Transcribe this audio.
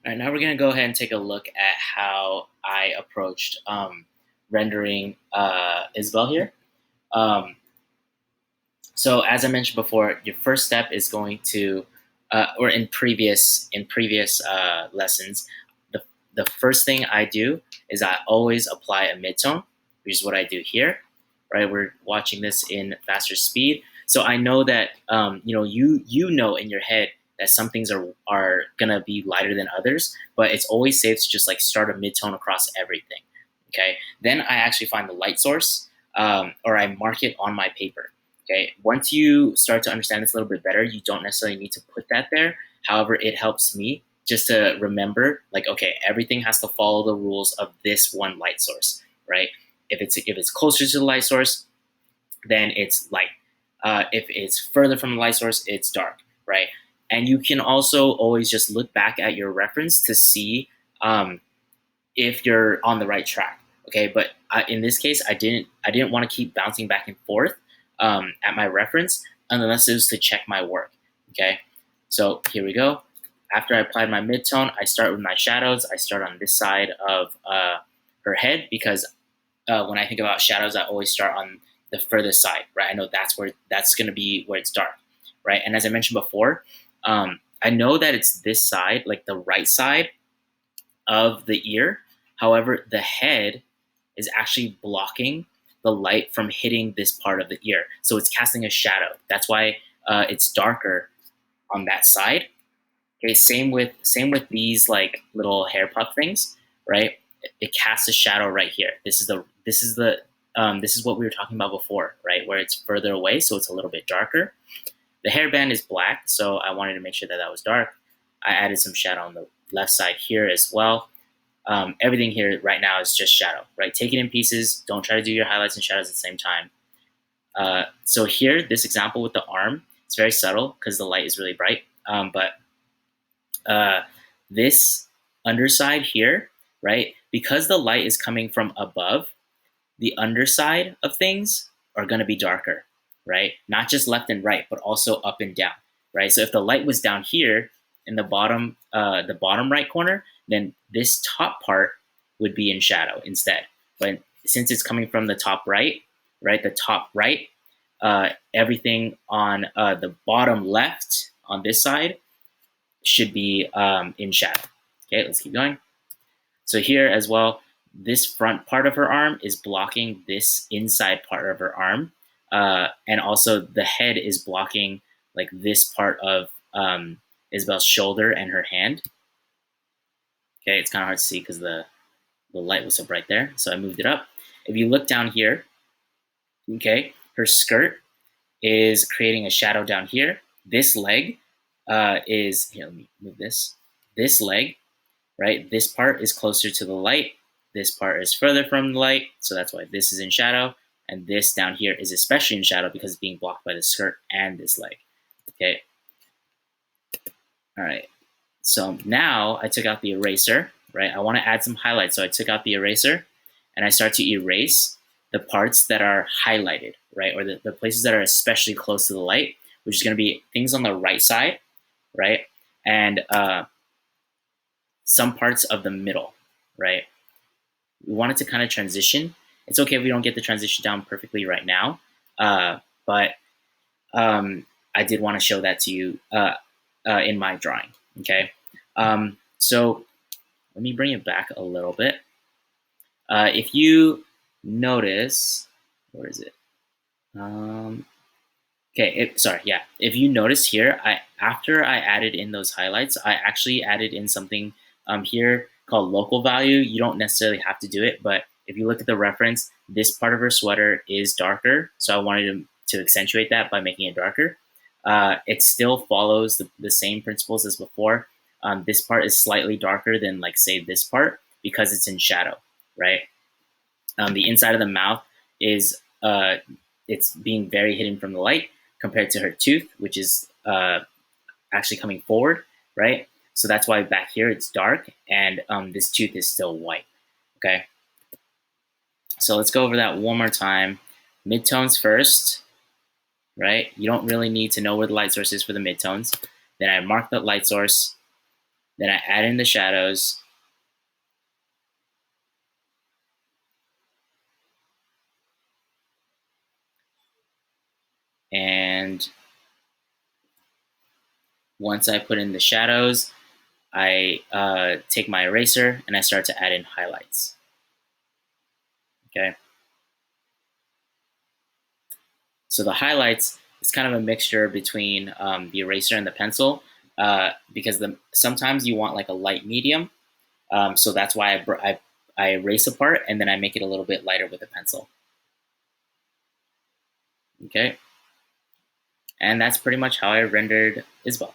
All right, now we're going to go ahead and take a look at how I approached rendering Isabel here. Um, so as I mentioned before, your first step is going to, or in previous lessons, the the first thing I do is I always apply a midtone, which is what I do here. Right, we're watching this in faster speed, so I know that you know in your head that some things are gonna be lighter than others, but it's always safe to just like start a midtone across everything. Okay, then I actually find the light source, or I mark it on my paper. Okay, once you start to understand this a little bit better, you don't necessarily need to put that there. However, it helps me just to remember, like, okay, everything has to follow the rules of this one light source, right? If it's closer to the light source, then it's light. If it's further from the light source, it's dark, right? And you can also always just look back at your reference to see um, if you're on the right track. Okay, but in this case, I didn't want to keep bouncing back and forth at my reference unless it was to check my work. Okay, so here we go. After I applied my midtone, I start with my shadows. I start on this side of her head because when I think about shadows, I always start on the furthest side, right? I know that's going to be where it's dark, right? And as I mentioned before, I know that it's this side, like the right side of the ear. However, the head is actually blocking the light from hitting this part of the ear, so it's casting a shadow. That's why it's darker on that side. Okay, same with these like little hair puff things, right? It casts a shadow right here. This is what we were talking about before, right? Where it's further away, so it's a little bit darker. The hairband is black, so I wanted to make sure that that was dark. I added some shadow on the left side here as well. Everything here right now is just shadow, right? Take it in pieces. Don't try to do your highlights and shadows at the same time. So here, this example with the arm, it's very subtle because the light is really bright. But this underside here, right? Because the light is coming from above, the underside of things are going to be darker, right? Not just left and right, but also up and down, right? So if the light was down here in the bottom right corner, then this top part would be in shadow instead. But since it's coming from the top right, right, the top right, everything on the bottom left on this side should be in shadow. Okay, let's keep going. So here as well, this front part of her arm is blocking this inside part of her arm. And also the head is blocking like this part of Isabel's shoulder and her hand. Okay, it's kind of hard to see because the light was so bright there. So I moved it up. If you look down here, okay, her skirt is creating a shadow down here. This leg is, here, let me move this. This leg, right? This part is closer to the light. This part is further from the light. So that's why this is in shadow. And this down here is especially in shadow because it's being blocked by the skirt and this leg. Okay. All right. So now I took out the eraser, right? I want to add some highlights. So I took out the eraser and I start to erase the parts that are highlighted, right? Or the places that are especially close to the light, which is going to be things on the right side, right? And some parts of the middle, right? We want it to kind of transition. It's okay if we don't get the transition down perfectly right now, but I did want to show that to you in my drawing, okay? So let me bring it back a little bit. If you notice, where is it? Sorry, yeah. If you notice here, after I added in those highlights, I actually added in something here called local value. You don't necessarily have to do it, but if you look at the reference, this part of her sweater is darker, so I wanted to accentuate that by making it darker. It still follows the same principles as before. This part is slightly darker than, like, say, this part because it's in shadow, right? The inside of the mouth is it's being very hidden from the light compared to her tooth, which is actually coming forward, right? So that's why back here it's dark and this tooth is still white, okay? So let's go over that one more time. Midtones first, right? You don't really need to know where the light source is for the midtones. Then I mark the light source, Then I add in the shadows. And once I put in the shadows, I take my eraser and I start to add in highlights. Okay. So the highlights is kind of a mixture between the eraser and the pencil because sometimes you want like a light medium. So that's why I erase a part and then I make it a little bit lighter with a pencil. Okay. And that's pretty much how I rendered Isabel.